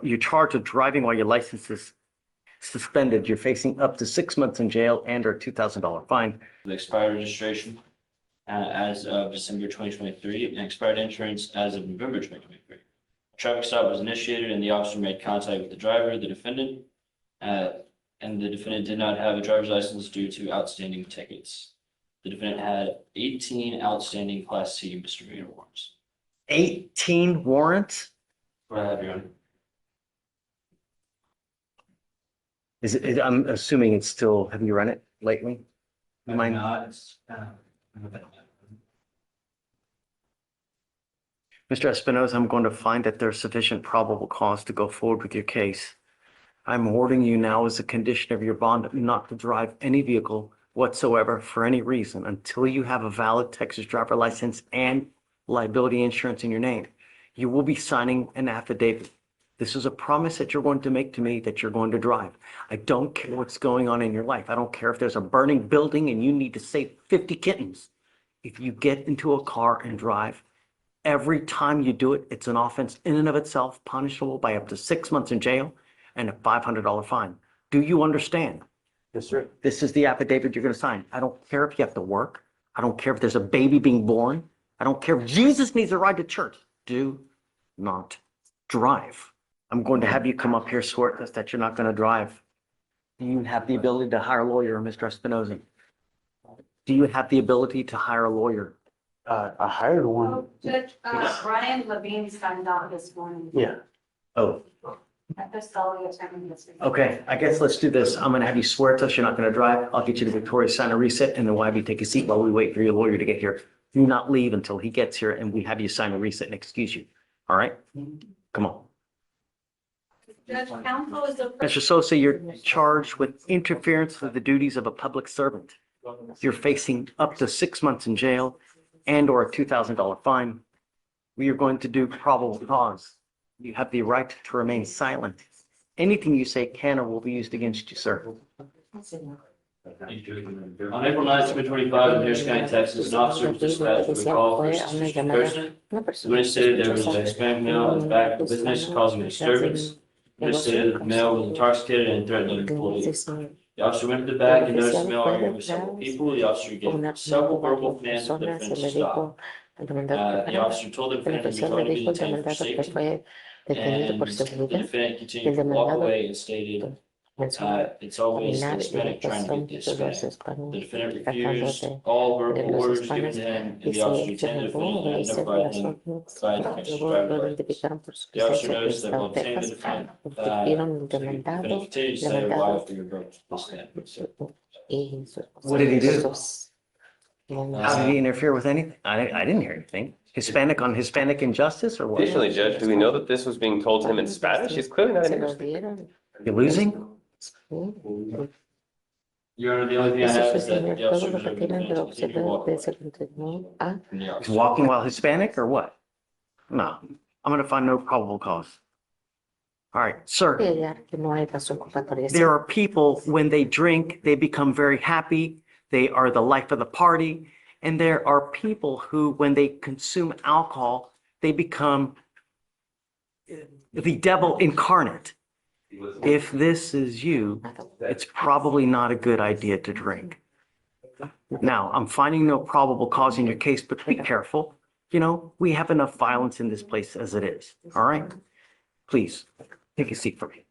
you're charged with driving while your license is suspended. You're facing up to 6 months in jail and or $2,000 fine. The expired registration as of December 2023 and expired insurance as of November 2023. A traffic stop was initiated and the officer made contact with the driver, the defendant, and the defendant did not have a driver's license due to outstanding tickets. The defendant had 18 outstanding Class C misdemeanor warrants. 18 warrants? What I have, Your Honor. I'm assuming it's still, have you run it lately? Mine. Mr. Espinoza, I'm going to find that there's sufficient probable cause to go forward with your case. I'm ordering you now as a condition of your bond not to drive any vehicle whatsoever for any reason until you have a valid Texas driver license and liability insurance in your name. You will be signing an affidavit. This is a promise that you're going to make to me that you're going to drive. I don't care what's going on in your life. I don't care if there's a burning building and you need to save 50 kittens. If you get into a car and drive, every time you do it, it's an offense in and of itself, punishable by up to 6 months in jail and a $500 fine. Do you understand? Yes, sir. This is the affidavit you're going to sign. I don't care if you have to work. I don't care if there's a baby being born. I don't care if Jesus needs a ride to church. Do not drive. I'm going to have you come up here, swear us that you're not going to drive. Do you have the ability to hire a lawyer, Mr. Espinoza? Do you have the ability to hire a lawyer? I hired one. Judge, Brian Levine signed out this morning. Yeah. Oh, At the Sully attorney this week. okay. I guess let's do this. I'm going to have you swear to us you're not going to drive. I'll get you to Victoria, sign a reset, and then we'll have you take a seat while we wait for your lawyer to get here. Do not leave until he gets here and we have you sign a reset and excuse you. All right? Come on. Judge, counsel is a. Mr. Sosa, you're charged with interference with the duties of a public servant. You're facing up to 6 months in jail and or a $2,000 fine. We are going to do probable cause. You have the right to remain silent. Anything you say can or will be used against you, sir. On April 9th, 2025, in Harris County, Texas, an officer was dispatched with a call for a suspicious person. The witness stated there was a Hispanic male at the back of the business causing a disturbance. The witness stated that the male was intoxicated and threatening an employee. The officer went to the back and noticed the male arguing with several people. The officer gave several verbal commands for the defendant to stop. The officer told the defendant to be going to be detained for safety. And the defendant continued to walk away and stated, it's always the Hispanic trying to get the Hispanic. The defendant refused all verbal orders given to him, and the officer detained the defendant and notified him by the Texas driver's license. The officer noticed that while detaining the defendant, the defendant continued to say, why for your brothers this stand. What did he do? How did he interfere with anything? I didn't hear anything. Hispanic on Hispanic injustice or what? Additionally, Judge, do we know that this was being told to him in Spanish? He's clearly not English. You're losing? Your Honor, the only thing I have is that the officer was continue to walk away from the He's officer. walking while Hispanic or what? No, I'm going to find no probable cause. All right, sir. There are people, when they drink, they become very happy. They are the life of the party. And there are people who, when they consume alcohol, they become the devil incarnate. If this is you, it's probably not a good idea to drink. Now, I'm finding no probable cause in your case, but be careful. You know, we have enough violence in this place as it is. All right? Please, take a seat for me.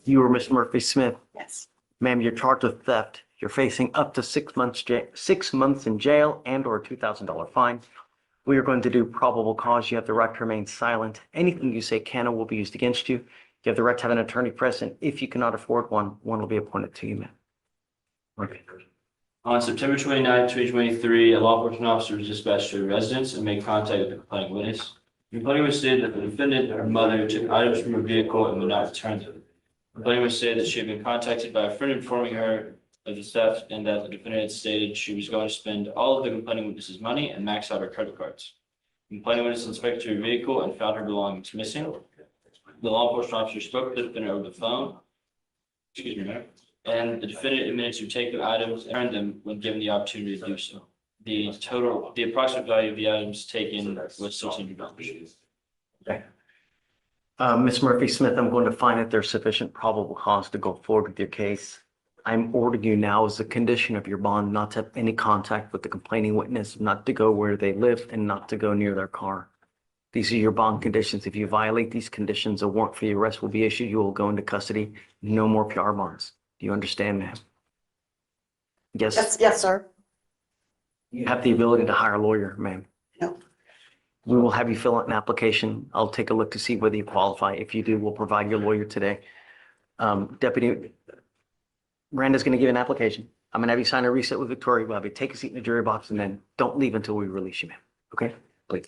You are Miss Murphy Smith. Yes. Ma'am, you're charged with theft. You're facing up to 6 months, 6 months in jail and or a $2,000 fine. We are going to do probable cause. You have the right to remain silent. Anything you say can or will be used against you. You have the right to have an attorney present. If you cannot afford one, one will be appointed to you, ma'am. Okay. On September 29, 2023, a law enforcement officer was dispatched to a residence and made contact with the complaining witness. The complaining witness stated that the defendant and her mother took items from her vehicle and would not return them. The complaining witness stated that she had been contacted by a friend informing her of the theft and that the defendant had stated she was going to spend all of the complaining witness's money and max out her credit cards. The complaining witness inspected her vehicle and found her belongings missing. The law enforcement officer spoke to the defendant over the phone. Excuse me, ma'am. And the defendant admitted to take the items and return them when given the opportunity to do so. The approximate value of the items taken was $600. Okay. Ms. Murphy Smith, I'm going to find that there's sufficient probable cause to go forward with your case. I'm ordering you now as a condition of your bond not to have any contact with the complaining witness, not to go where they live, and not to go near their car. These are your bond conditions. If you violate these conditions, a warrant for your arrest will be issued. You will go into custody. No more PR bonds. Do you understand, ma'am? Yes, Yes, yes, sir. you have the ability to hire a lawyer, ma'am. No. We will have you fill out an application. I'll take a look to see whether you qualify. If you do, we'll provide your lawyer today. Deputy Miranda's going to give an application. I'm going to have you sign a reset with Victoria. We'll have you take a seat in the jury box and then don't leave until we release you, ma'am. Okay, please.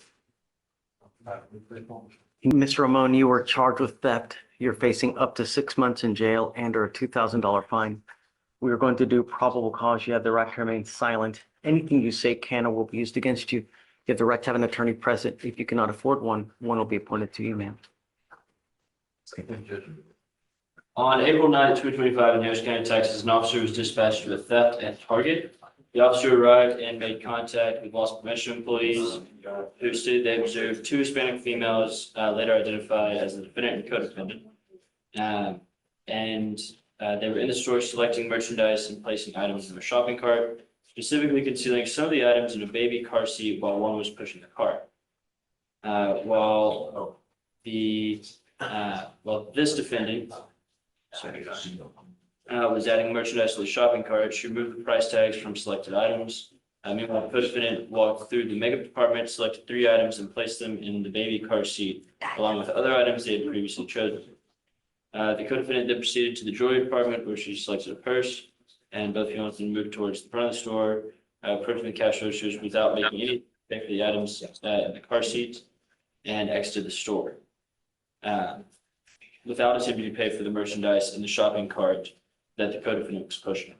Mr. Ramon, you were charged with theft. You're facing up to 6 months in jail and or a $2,000 fine. We are going to do probable cause. You have the right to remain silent. Anything you say can or will be used against you. You have the right to have an attorney present. If you cannot afford one, one will be appointed to you, ma'am. On April 9th, 2025, in Harris County, Texas, an officer was dispatched to a theft at Target. The officer arrived and made contact with loss prevention employees who stated they observed two Hispanic females, later identified as the defendant and co-defendant. They were in the store selecting merchandise and placing items in a shopping cart, specifically concealing some of the items in a baby car seat while one was pushing the cart. While this defendant was adding merchandise to the shopping cart, she removed the price tags from selected items. Meanwhile, the co-defendant walked through the makeup department, selected 3 items, and placed them in the baby car seat, along with other items they had previously chosen. The co-defendant then proceeded to the jewelry department, where she selected a purse, and both females then moved towards the front of the store, approaching the cash registers without making any pay for the items in the car seat, and exited the store. Without attempting to pay for the merchandise in the shopping cart that the co-defendant was pushing.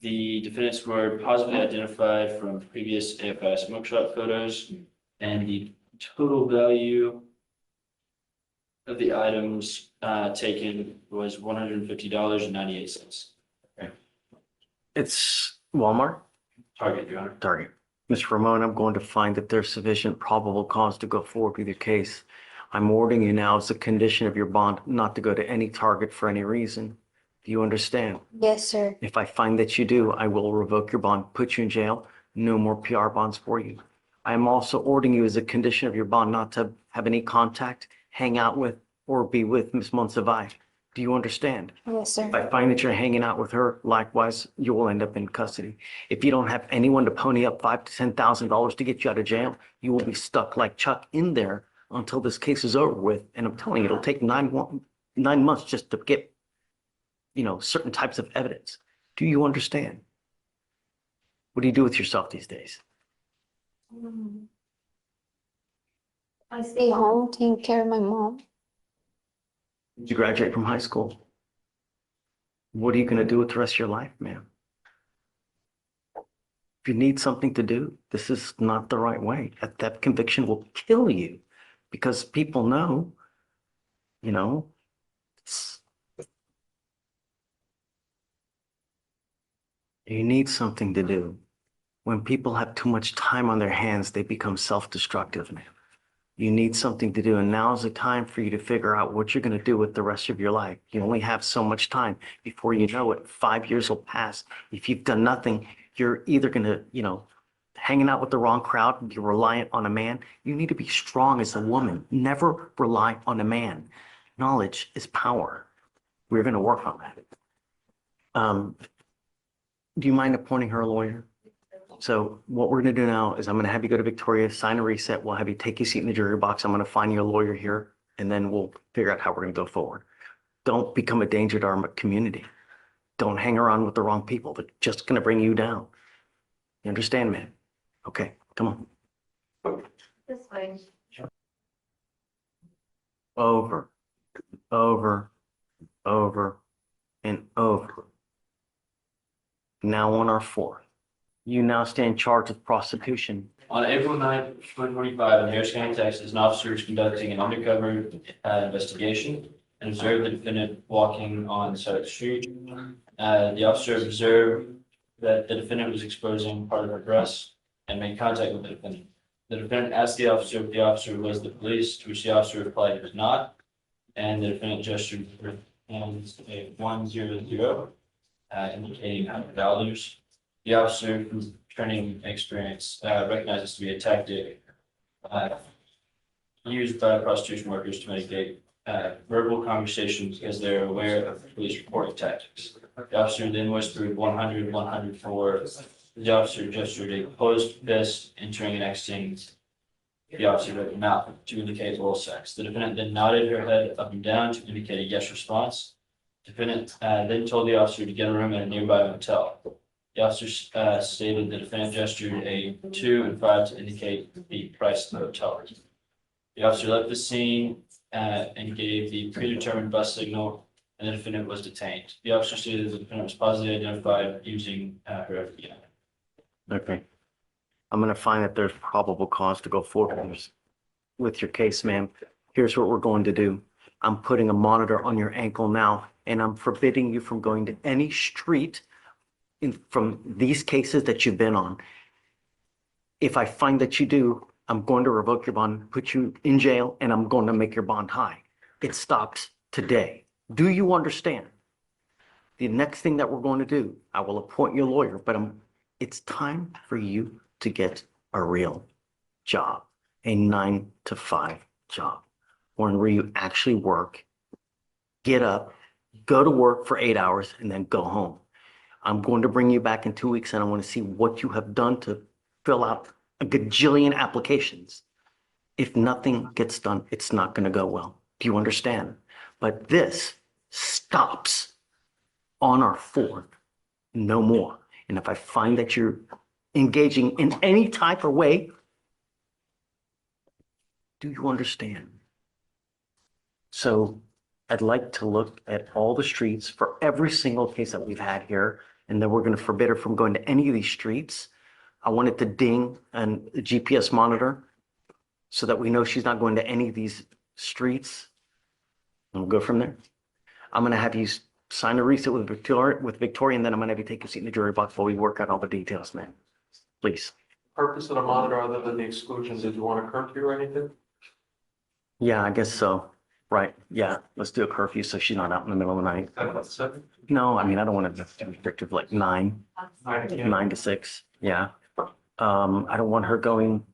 The defendants were positively identified from previous AFI smoke shop photos, and the total value of the items taken was $150.98. It's Walmart. Target, Your Honor. Target. Mr. Ramon, I'm going to find that there's sufficient probable cause to go forward with your case. I'm ordering you now as a condition of your bond not to go to any Target for any reason. Do you understand? Yes, sir. If I find that you do, I will revoke your bond, put you in jail. No more PR bonds for you. I am also ordering you as a condition of your bond not to have any contact, hang out with, or be with Ms. Monsivai. Do you understand? Yes, sir. If I find that you're hanging out with her, likewise, you will end up in custody. If you don't have anyone to pony up $5,000 to $10,000 to get you out of jail, you will be stuck like Chuck in there until this case is over with. And I'm telling you, it'll take 9 months just to get, certain types of evidence. Do you understand? What do you do with yourself these days? I stay home, taking care of my mom. Did you graduate from high school? What are you going to do with the rest of your life, ma'am? If you need something to do, this is not the right way. That conviction will kill you because people know, you need something to do. When people have too much time on their hands, they become self-destructive, ma'am. You need something to do, and now is the time for you to figure out what you're going to do with the rest of your life. You only have so much time. Before you know it, 5 years will pass. If you've done nothing, you're either going to, hanging out with the wrong crowd, you're reliant on a man. You need to be strong as a woman. Never rely on a man. Knowledge is power. We're going to work on that. Do you mind appointing her a lawyer? So what we're going to do now is I'm going to have you go to Victoria, sign a reset. We'll have you take your seat in the jury box. I'm going to find you a lawyer here, and then we'll figure out how we're going to go forward. Don't become a danger to our community. Don't hang around with the wrong people. They're just going to bring you down. You understand, man? Okay, come on. This way. Over, and over. Now on our fourth. You now stand charged with prostitution. On April 9th, 2025, in Harris County, Texas, an officer was conducting an undercover investigation and observed the defendant walking on the side of the street. The officer observed that the defendant was exposing part of her breast and made contact with the defendant. The defendant asked the officer if the officer was the police, to which the officer replied he was not. And the defendant gestured with hands a 100, indicating values. The officer, whose training experience recognizes to be a tactic used by prostitution workers to mitigate verbal conversations because they're aware of police reporting tactics. The officer then whispered 100, 104. The officer gestured a closed fist, entering and exiting the officer with mouth to indicate oral sex. The defendant then nodded her head up and down to indicate a yes response. Defendant then told the officer to get a room at a nearby hotel. The officer stated the defendant gestured a 2 and 5 to indicate the price of the hotel. The officer left the scene and gave the predetermined bus signal, and the defendant was detained. The officer stated the defendant was positively identified using her FBI. Okay. I'm gonna find that there's probable cause to go forward with your case, ma'am. Here's what we're going to do. I'm putting a monitor on your ankle now, and I'm forbidding you from going to any street from these cases that you've been on. If I find that you do, I'm going to revoke your bond, put you in jail, and I'm going to make your bond high. It stops today. Do you understand? The next thing that we're going to do, I will appoint you a lawyer, but it's time for you to get a real job, a 9-to-5 job, one where you actually work, get up, go to work for 8 hours, and then go home. I'm going to bring you back in 2 weeks, and I want to see what you have done to fill out a gajillion applications. If nothing gets done, it's not going to go well. Do you understand? But this stops on our 4th, no more. And if I find that you're engaging in any type of way, do you understand? So I'd like to look at all the streets for every single case that we've had here, and then we're going to forbid her from going to any of these streets. I want it to ding and a GPS monitor so that we know she's not going to any of these streets. And we'll go from there. I'm going to have you sign a receipt with Victoria, and then I'm going to have you take a seat in the jury box while we work out all the details, man. Please. Purpose of the monitor other than the exclusion, did you want a curfew or anything? Yeah, I guess so. Right. Yeah. Let's do a curfew so she's not out in the middle of the night. 7? No, I mean, I don't want to be restrictive like 9 to 6. Yeah. I don't want her going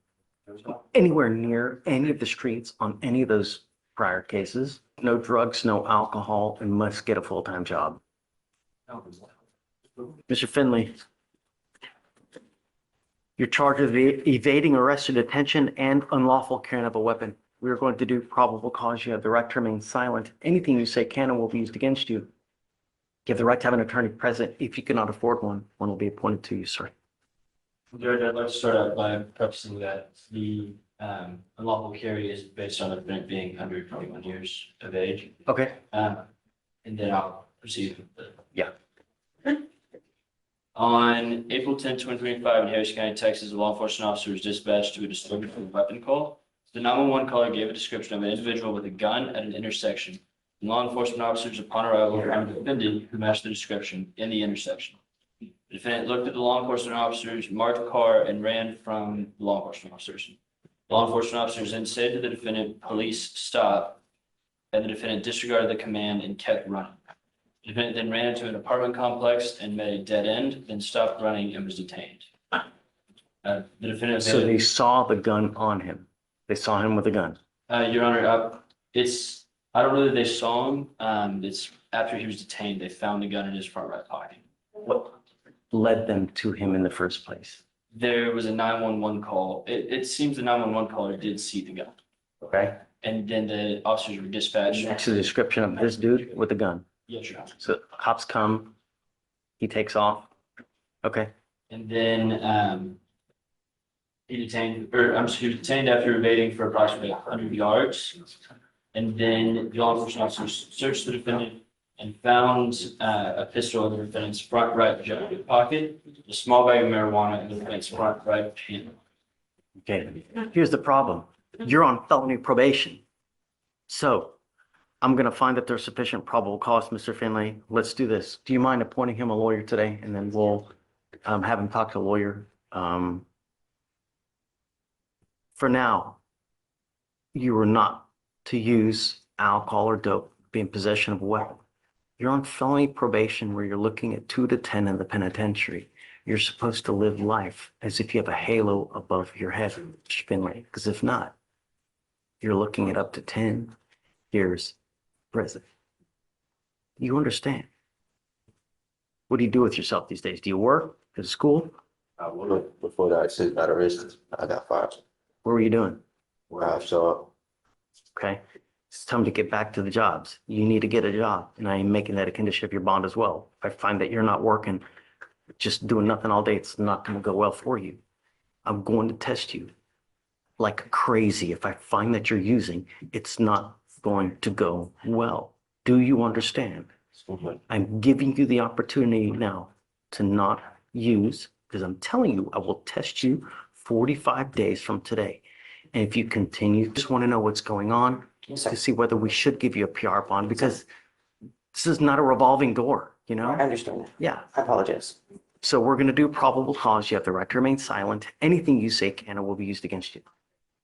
anywhere near any of the streets on any of those prior cases. No drugs, no alcohol, and must get a full-time job. Mr. Finley, you're charged with evading arrest or detention and unlawful carrying of a weapon. We are going to do probable cause. You have the right to remain silent. Anything you say can and will be used against you. You have the right to have an attorney present. If you cannot afford one, one will be appointed to you, sir. Judge, I'd like to start out by prefacing that the unlawful carry is based on the defendant being under 21 years of age. Okay. And then I'll proceed with the. Yeah. On April 10, 2025, in Harris County, Texas, a law enforcement officer was dispatched to a disturbing weapon call. The 911 caller gave a description of an individual with a gun at an intersection. Law enforcement officers, upon arrival, found a defendant who matched the description in the intersection. The defendant looked at the law enforcement officers, marked the car, and ran from the law enforcement officers. Law enforcement officers then said to the defendant, "Police, stop," and the defendant disregarded the command and kept running. The defendant then ran into an apartment complex and met a dead end, then stopped running and was detained. The defendant. So they saw the gun on him. They saw him with a gun. Your Honor, I don't know that they saw him. It's after he was detained, they found the gun in his front right pocket. What led them to him in the first place? There was a 911 call. It seems the 911 caller did see the gun. Okay. And then the officers were dispatched. To the description of this dude with a gun. Yes, Your Honor. So cops come, he takes off. Okay. And then he was detained after evading for approximately 100 yards. And then the law enforcement officers searched the defendant and found a pistol in the defendant's front right jacket pocket, a small bag of marijuana in the defendant's front right hand. Okay. Here's the problem. You're on felony probation. So I'm going to find that there's sufficient probable cause, Mr. Finley. Let's do this. Do you mind appointing him a lawyer today? And then we'll have him talk to a lawyer For now, you are not to use alcohol or dope, be in possession of a weapon. You're on felony probation where you're looking at 2 to 10 in the penitentiary. You're supposed to live life as if you have a halo above your head, Finley, because if not, you're looking at up to 10 years prison. You understand? What do you do with yourself these days? Do you work? Go to school? Before that, since got arrested, I got fired. What were you doing? Where I saw, Okay. It's time to get back to the jobs. You need to get a job. And I am making that a condition of your bond as well. If I find that you're not working, just doing nothing all day, it's not going to go well for you. I'm going to test you like crazy. If I find that you're using, it's not going to go well. Do you understand? I'm giving you the opportunity now to not use, because I'm telling you, I will test you 45 days from today. And if you continue, just want to know what's going on to see whether we should give you a PR bond, because this is not a revolving door, you know? I understand that. Yeah. I apologize. So we're going to do probable cause. You have the right to remain silent. Anything you say can or will be used against you.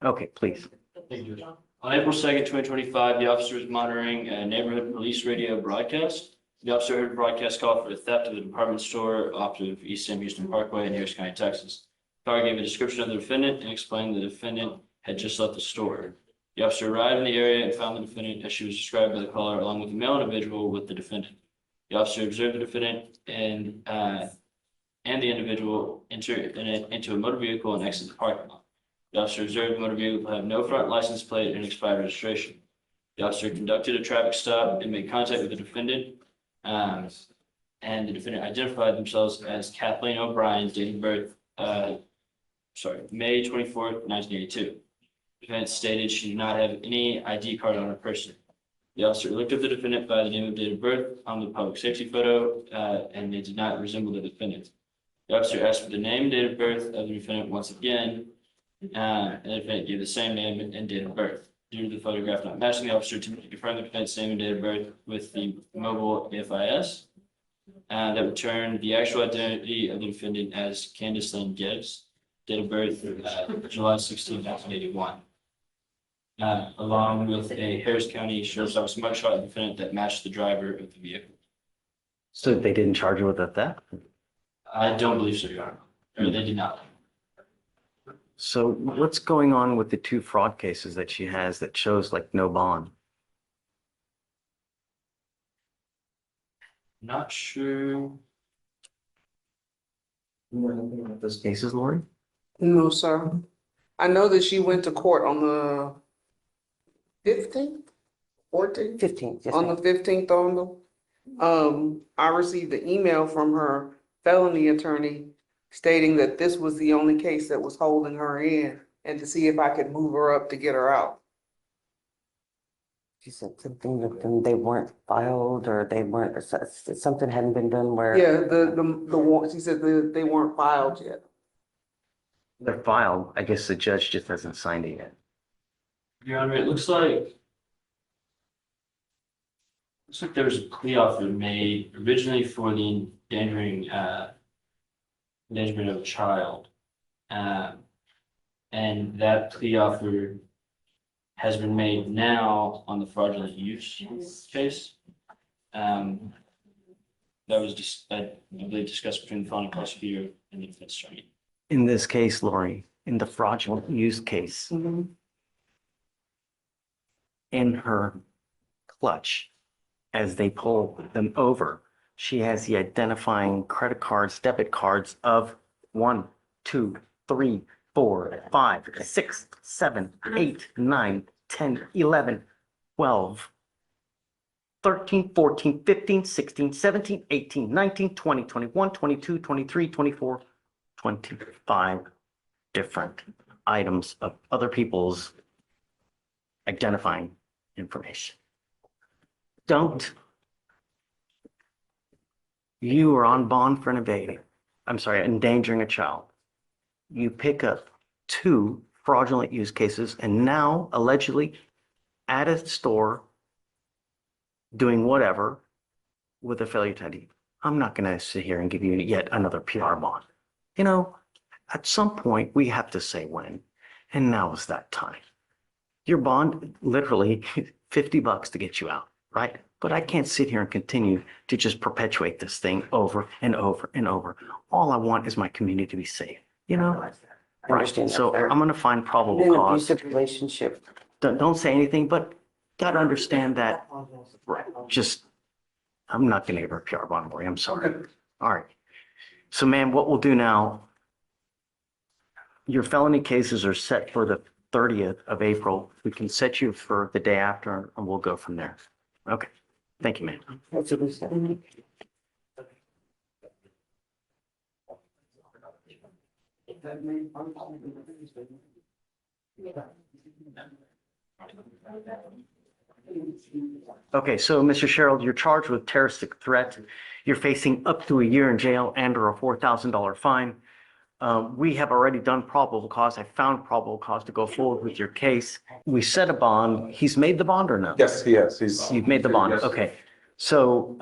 Okay, please. Thank you. On April 2nd, 2025, the officer was monitoring a neighborhood police radio broadcast. The officer heard a broadcast call for the theft of a department store off of East Sam Houston Parkway in Harris County, Texas. The caller gave a description of the defendant and explained the defendant had just left the store. The officer arrived in the area and found the defendant as she was described by the caller, along with a male individual with the defendant. The officer observed the defendant and the individual enter into a motor vehicle and exit the parking lot. The officer observed the motor vehicle had no front license plate and expired registration. The officer conducted a traffic stop and made contact with the defendant. And the defendant identified themselves as Kathleen O'Brien, date of birth, May 24th, 1982. The defendant stated she did not have any ID card on her person. The officer looked up the defendant by the name and date of birth on the public safety photo, and they did not resemble the defendant. The officer asked for the name and date of birth of the defendant once again, and the defendant gave the same name and date of birth. Due to the photograph not matching, the officer attempted to confirm the defendant's name and date of birth with the mobile FIS. That would turn the actual identity of the defendant as Candace Lynn Gibbs, date of birth July 16, 1981. Along with a Harris County Sheriff's Office mugshot of the defendant that matched the driver of the vehicle. So they didn't charge you with a theft? I don't believe so, Your Honor. Or they did not. So what's going on with the 2 fraud cases that she has that shows like no bond? Not sure. You know anything about those cases, Lori? No, sir. I know that she went to court on the 15th, 14th, 15th. Yes, on ma'am. the 15th on the. I received an email from her felony attorney stating that this was the only case that was holding her in, and to see if I could move her up to get her out. She said something that they weren't filed or they weren't, something hadn't been done where. Yeah, the one, she said they weren't filed yet. They're filed. I guess the judge just hasn't signed it yet. Your Honor, it looks like there was a plea offer made originally for the endangerment of a child. And that plea offer has been made now on the fraudulent use case. That was just, I believe, discussed between the felony prosecutor and the defense attorney. In this case, Lori, in the fraudulent use case, in her clutch, as they pull them over, she has the identifying credit cards, debit cards of 1, 2, 3, 4, 5, 6, 7, 8, 9, 10, 11, 12, 13, 14, 15, 16, 17, 18, 19, 20, 21, 22, 23, 24, 25 different items of other people's identifying information. You are on bond for endangering a child. You pick up 2 fraudulent use cases and now allegedly at a store doing whatever with a failure to ID. I'm not going to sit here and give you yet another PR bond. You know, at some point we have to say when. And now is that time. Your bond, literally $50 to get you out, right? But I can't sit here and continue to just perpetuate this thing over and over and over. All I want is my community to be safe, you know? I Right, understand that, so sir. I'm gonna find probable In an cause. abusive relationship. Don't say anything, but gotta understand that, right, just, I'm not gonna give her a PR bond, Lori, I'm sorry. All right. So ma'am, what we'll do now, your felony cases are set for the 30th of April. We can set you for the day after and we'll go from there. Okay, thank you, ma'am. That's what we said. Okay, so Mr. Sherrill, you're charged with terroristic threat. You're facing up to a year in jail and or a $4,000 fine. We have already done probable cause. I found probable cause to go forward with your case. We set a bond. He's made the bond or no? Yes, he is. He's. You've made the bond, Yes. okay. So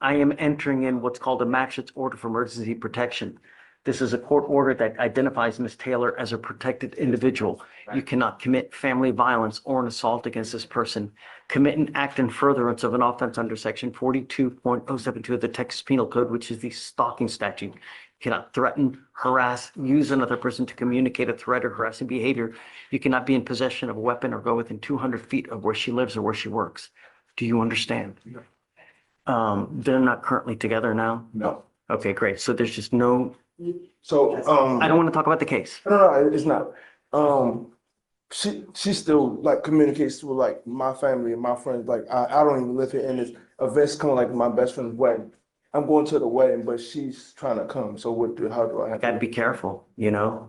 I am entering in what's called a magistrate's order for emergency protection. This is a court order that identifies Ms. Taylor as a protected individual. You cannot commit family violence or an assault against this person, commit an act in furtherance of an offense under section 42.072 of the Texas Penal Code, which is the stalking statute. You cannot threaten, harass, use another person to communicate a threat or harassing behavior. You cannot be in possession of a weapon or go within 200 feet of where she lives or where she works. Do you understand? They're not currently together now? No. Okay, great. So there's just no, So, I don't want to talk about the case. no, it's not. She still like communicates with like my family and my friends. Like I don't even live here, and it's events coming like my best friend's wedding. I'm going to the wedding, but she's trying to come. So how do I have Got to be careful, you know?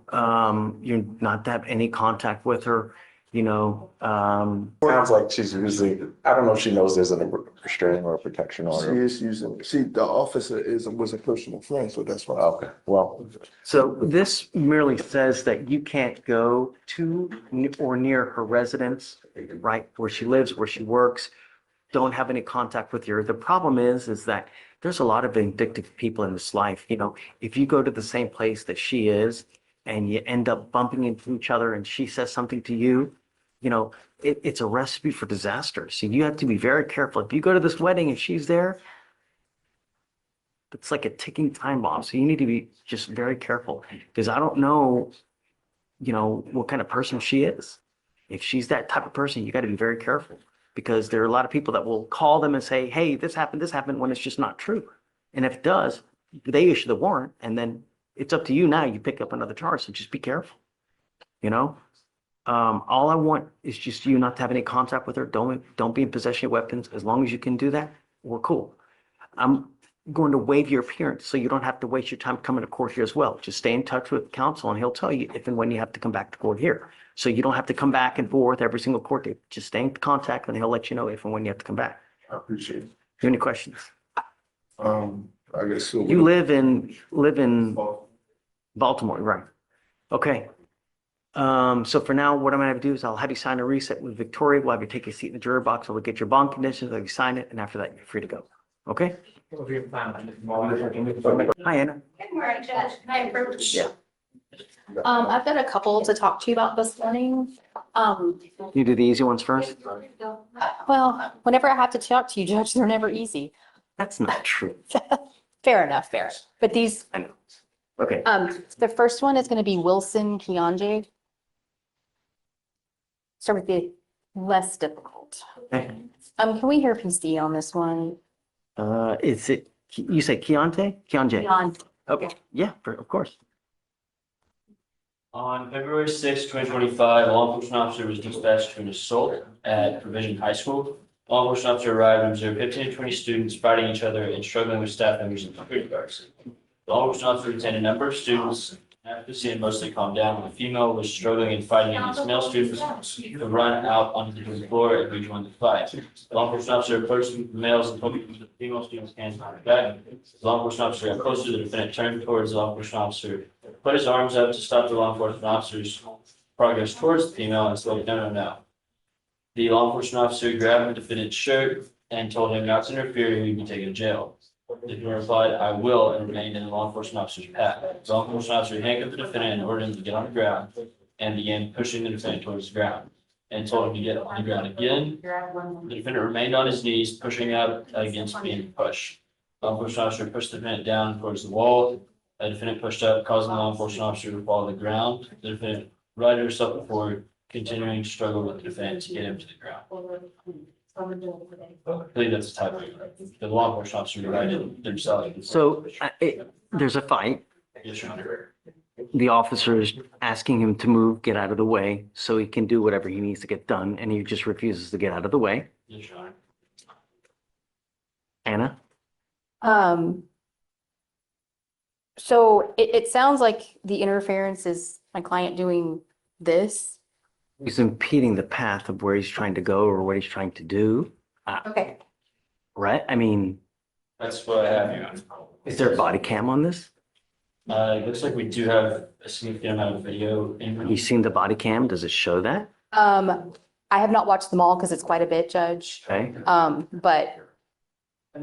You're not to have any contact with her, you know? Sounds like she's using, I don't know if she knows there's a restraining or a protection She order. is using, the officer was a personal friend, so that's why. Okay, well, So this merely says that you can't go to or near her residence, right? Where she lives, where she works. Don't have any contact with her. The problem is that there's a lot of vindictive people in this life. You know, if you go to the same place that she is and you end up bumping into each other and she says something to you, you know, it's a recipe for disaster. So you have to be very careful. If you go to this wedding and she's there, it's like a ticking time bomb. So you need to be just very careful because I don't know, you know, what kind of person she is. If she's that type of person, you got to be very careful because there are a lot of people that will call them and say, hey, this happened, when it's just not true. And if it does, they issue the warrant and then it's up to you now. You pick up another charge. So just be careful, you know? All I want is just you not to have any contact with her. Don't be in possession of weapons. As long as you can do that, we're cool. I'm going to waive your appearance so you don't have to waste your time coming to court here as well. Just stay in touch with counsel and he'll tell you if and when you have to come back to court here. So you don't have to come back and forth every single court date. Just stay in contact and he'll let you know if and when you have to come back. I appreciate it. Do you have any questions? I guess so. You live in Baltimore, right? Okay. So for now, what I'm gonna have to do is I'll have you sign a reset with Victoria. We'll have you take a seat in the juror box. I'll get your bond conditions, I'll have you sign it, and after that, you're free to go. Okay? Hi, Anna. Good morning, Judge. Hi, privilege. Yeah. I've got a couple to talk to you about this morning. You do the easy ones first? Well, whenever I have to talk to you, Judge, they're never easy. That's not true. Fair enough, fair. But these, I know. Okay. the first one is going to be Wilson Keonje. Start with the less difficult. Okay. Can we hear PC on this one? Is it, you say Keontae? Keonjae? Keontae. Okay, yeah, of course. On February 6, 2025, a law enforcement officer was dispatched to an assault at Provision High School. Law enforcement officer arrived and observed 15 to 20 students fighting each other and struggling with staff members and security guards. The law enforcement officer retained a number of students. After the scene mostly calmed down, the female was struggling and fighting against male students to run out onto the floor and rejoin the fight. The law enforcement officer approached the males and told the female students' hands behind her back. The law enforcement officer got closer. The defendant turned towards the law enforcement officer, put his arms up to stop the law enforcement officer's progress towards the female and said, no, no, no. The law enforcement officer grabbed the defendant's shirt and told him not to interfere or he would be taken to jail. The defendant replied, I will, and remained in the law enforcement officer's path. The law enforcement officer handcuffed the defendant and ordered him to get on the ground and began pushing the defendant towards the ground and told him to get on the ground again. The defendant remained on his knees, pushing out against being pushed. The law enforcement officer pushed the defendant down towards the wall. The defendant pushed up, causing the law enforcement officer to fall to the ground. The defendant righted herself before continuing to struggle with the defendant to get him to the ground. I believe that's a typo. The law enforcement officer righted themselves. So there's a fight. Yes, Your Honor. The officer is asking him to move, get out of the way, so he can do whatever he needs to get done, and he just refuses to get out of the way. Yes, Your Honor. Anna? So it sounds like the interference is my client doing this. He's impeding the path of where he's trying to go or what he's trying to do, Okay. right? I mean, That's what I have, Your Honor. is there a body cam on this? It looks like we do have a significant amount of video. You seen the body cam? Does it show that? I have not watched them all because it's quite a bit, Judge. Okay. But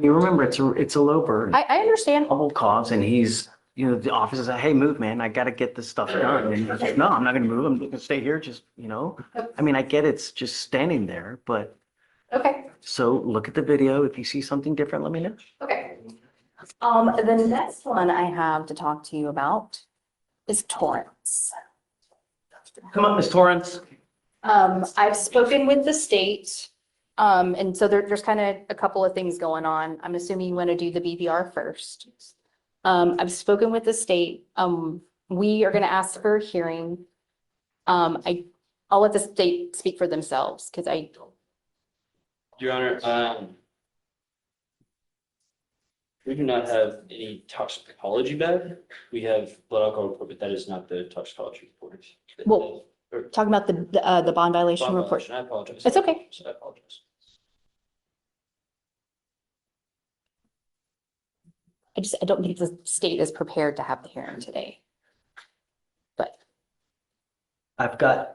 You remember, it's a low burden, I understand. probable cause, and he's, the officer says, hey, move, man, I gotta get this stuff done. And he's like, no, I'm not gonna move, I'm gonna stay here, just, I mean, I get it's just standing there, but, Okay, so look at the video. If you see something different, let me know. okay. The next one I have to talk to you about is Torrance. Come up, Ms. Torrance. I've spoken with the state. And so there's kind of a couple of things going on. I'm assuming you want to do the BVR first. I've spoken with the state. We are going to ask for a hearing. I'll let the state speak for themselves because Your Honor, we do not have any toxicology back. We have blood alcohol report, but that is not the toxicology report. Well, talking about the bond violation Bond report. violation, I apologize. It's okay. I apologize. I don't think the state is prepared to have the hearing today. But I've got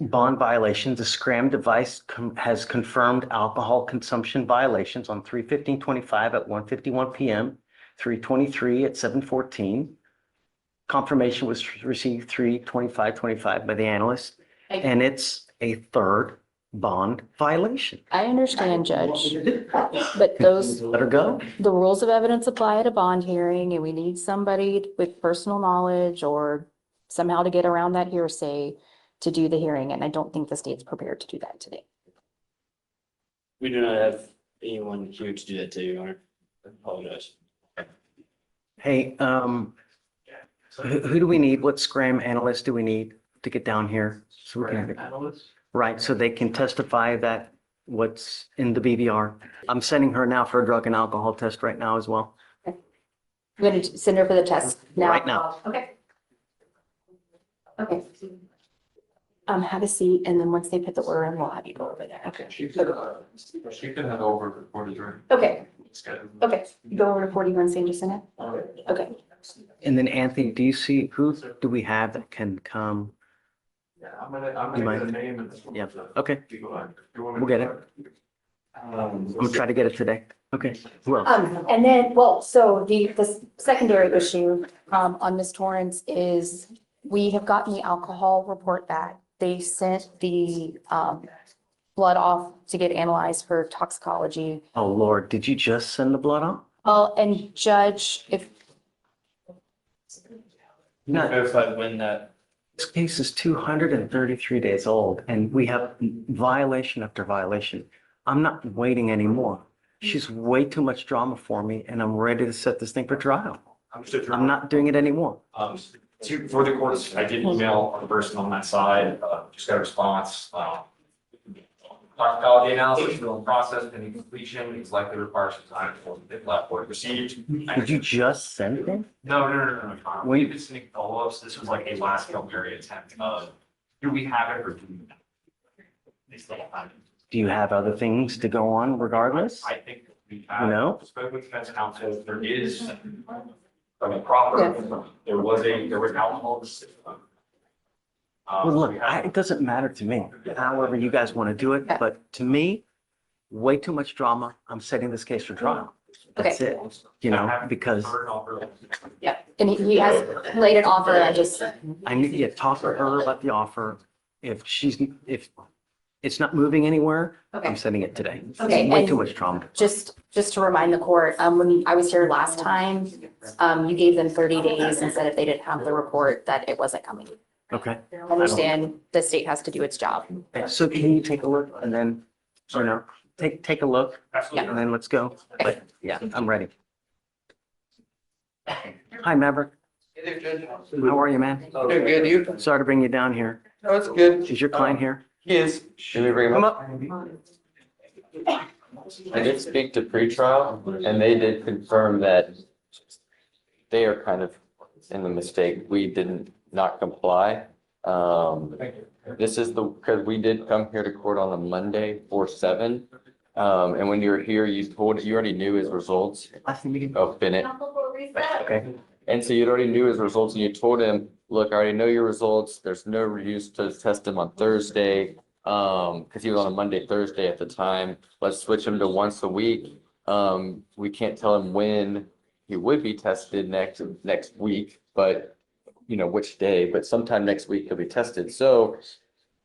bond violations. The Scram device has confirmed alcohol consumption violations on 3/15/25 at 1:51 PM, 3/23 at 7:14. Confirmation was received 3/25/25 by the analyst, and it's a third bond violation. I understand, Judge, but Let her go. the rules of evidence apply at a bond hearing, and we need somebody with personal knowledge or somehow to get around that hearsay to do the hearing, and I don't think the state's prepared to do that today. We do not have anyone here to do that today, Your Honor. I apologize. Hey, who do we need? What Scram analyst do we need to get down here? So we can, right, so they can testify that what's in the BVR. I'm sending her now for a drug and alcohol test right now as well. I'm going to send her for the test now. Right now. Okay. Okay. Have a seat, and then once they put the order in, we'll have you go over there. Okay. She can head over before the drink. Okay. Okay. You go over to 41 San Jacinto? Okay. And then Anthony, do you see, who do we have that can come? Yeah, I'm gonna You get mind? the name and this one. Yeah, okay. You go ahead. You want me We'll to- get it. I'm gonna try to get it today. Okay, who else? And then, well, so the secondary issue, on Ms. Torrance is we have gotten the alcohol report back. They sent the, blood off to get analyzed for toxicology. Oh, Lord, did you just send the blood off? Well, and Judge, if, No, Verified when that, this case is 233 days old and we have violation after violation. I'm not waiting anymore. She's way too much drama for me and I'm ready to set this thing for trial. I'm not doing it anymore. For the courts, I did email the person on that side, just got a response. Toxicology analysis still in process, pending completion, it's likely requires some time before the lab board received. Did you just send it? No. Wait. We've been sending follow-ups. This was like a last Hail Mary attempt of, do we have it or do we not? They still have it. Do you have other things to go on regardless? I think we have. No? Spoke with defense counsel, there is, I mean, proper, there was alcohol in the system. Well, look, it doesn't matter to me, however you guys want to do it, but to me, way too much drama. I'm setting this case for trial. That's Okay. it, you know, because Yeah, and he has laid an offer, I just, I need to talk to her about the offer. If it's not moving anywhere, Okay. I'm sending it today. It's Okay, way and- too much trauma. just to remind the court, when I was here last time, you gave them 30 days and said if they didn't have the report, that it wasn't coming. Okay. I understand the state has to do its job. So can you take a look and then, you know, take a look Absolutely. and then let's go. But yeah, I'm ready. Hi, Maverick. Hey there, Judge. How are you, man? Doing good, you? Sorry to bring you down here. No, it's good. Is your client here? He is. Should we bring him Come up? up. I did speak to pretrial and they did confirm that they are kind of in the mistake. We didn't not comply. This is because we did come here to court on a Monday, 4/7. And when you were here, you already knew his results Last thing we can. of Bennett. Okay. And so you already knew his results and you told him, look, I already know your results. There's no use to test him on Thursday. Because he was on a Monday, Thursday at the time. Let's switch him to once a week. We can't tell him when he would be tested next week, but you know, which day, but sometime next week he'll be tested. So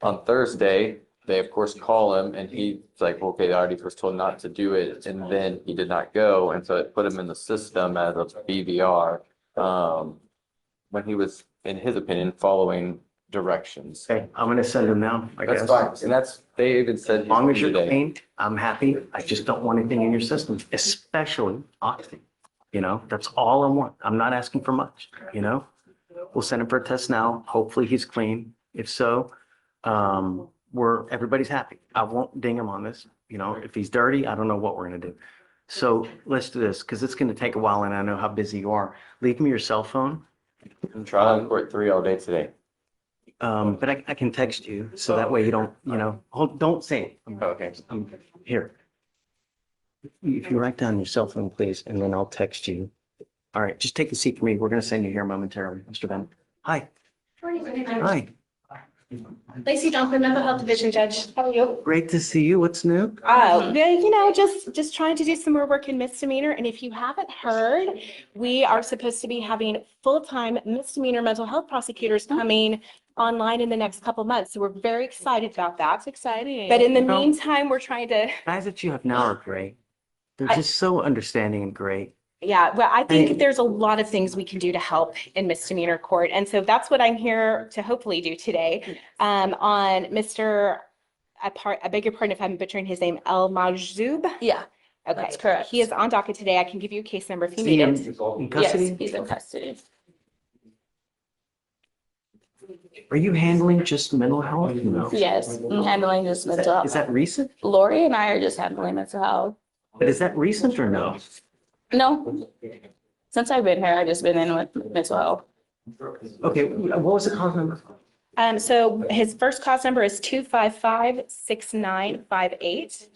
on Thursday, they of course call him and he's like, okay, I already was told not to do it. And then he did not go. And so it put him in the system as a BVR. When he was, in his opinion, following directions. Okay, I'm gonna send him now, I That's guess. fine. And they even said. As long as you're today. clean, I'm happy. I just don't want anything in your system, especially oxy. You know, that's all I want. I'm not asking for much, you know? We'll send him for a test now. Hopefully he's clean. If so, everybody's happy. I won't ding him on this. You know, if he's dirty, I don't know what we're gonna do. So let's do this, because it's gonna take a while and I know how busy you are. Leave me your cell phone. I'm trying to court 3 all day today. But I can text you, so that way you don't, you know, don't say it. Okay. I'm here. If you write down your cell phone, please, and then I'll text you. All right, just take a seat for me. We're gonna send you here momentarily, Mr. Ben. Hi. Hi. Lacey Johnson, Mental Health Division Judge. How are you? Great to see you. What's new? You know, just trying to do some more work in misdemeanor. And if you haven't heard, we are supposed to be having full-time misdemeanor mental health prosecutors coming online in the next couple months. So we're very excited about that. That's exciting. But in the You know- meantime, we're trying to, Guys that you have now are great. They're just so understanding and great. yeah, well, I think there's a lot of things we can do to help in misdemeanor court. And so that's what I'm here to hopefully do today. On Mr. I beg your pardon if I'm butchering his name, El Majzoub. Yeah, Okay, that's correct. he is on docket today. I can give you a case number if you Is he need in it. in Yes, custody? he's in custody. Are you handling just mental health? No. Yes, I'm handling just mental Is health. that recent? Lori and I are just handling mental health. But is that recent or no? No, since I've been here, I've just been in with mental health. Okay, what was the cause number? So his first cause number is 255-6958.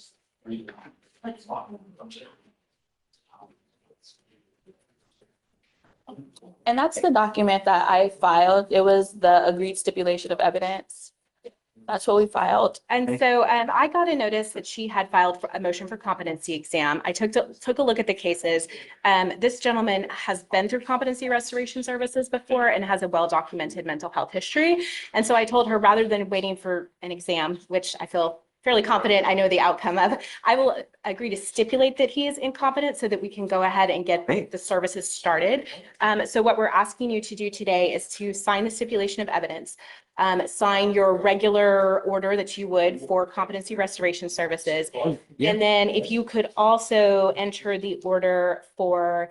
And that's the document that I filed. It was the agreed stipulation of evidence. That's what we filed. And so I got a notice that she had filed for a motion for competency exam. I took a look at the cases. This gentleman has been through competency restoration services before and has a well-documented mental health history. And so I told her, rather than waiting for an exam, which I feel fairly confident I know the outcome of, I will agree to stipulate that he is incompetent so that we can go ahead and get the services started. So what we're asking you to do today is to sign the stipulation of evidence, sign your regular order that you would for competency restoration services. Yeah. And then if you could also enter the order for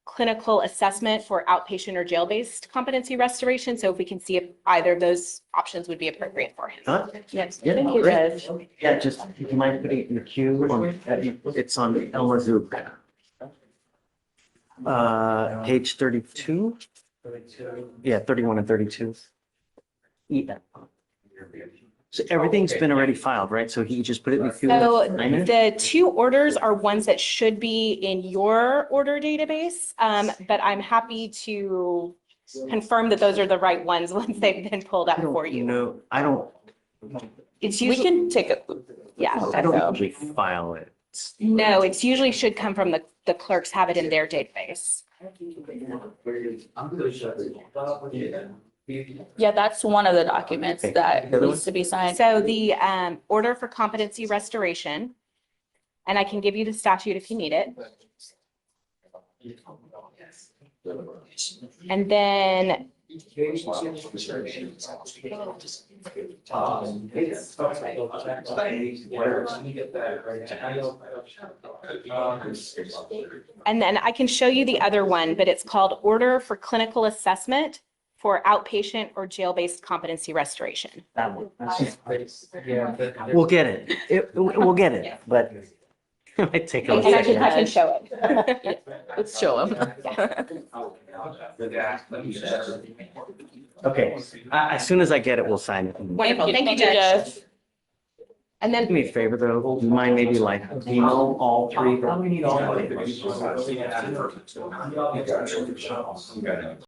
clinical assessment for outpatient or jail-based competency restoration. So if we can see if either of those options would be appropriate for him. Huh? Yes. Yeah, Thank you, great. Judge. Yeah, just, if you mind putting it in the queue, it's on Elma Zoop. Page 32? Yeah, 31 and 32. Yeah. So everything's been already filed, right? So he just put it in the queue? So 9 minutes? the two orders are ones that should be in your order database, but I'm happy to confirm that those are the right ones once they've been pulled up for you. No, I don't, It's We usually, can take a, yeah. I don't usually file it. No, it's usually should come from the clerks have it in their database. Yeah, that's one of the documents that needs to be signed. So the order for competency restoration, and I can give you the statute if you need it. And then I can show you the other one, but it's called Order for Clinical Assessment for Outpatient or Jail-Based Competency Restoration. That one. We'll get it. We'll get it, but it might take a And little I second. can show it. Let's show them. Okay, as soon as I get it, we'll sign it. Wonderful. Thank you, Judge. And Do then me a favor though, you mind maybe like email all three?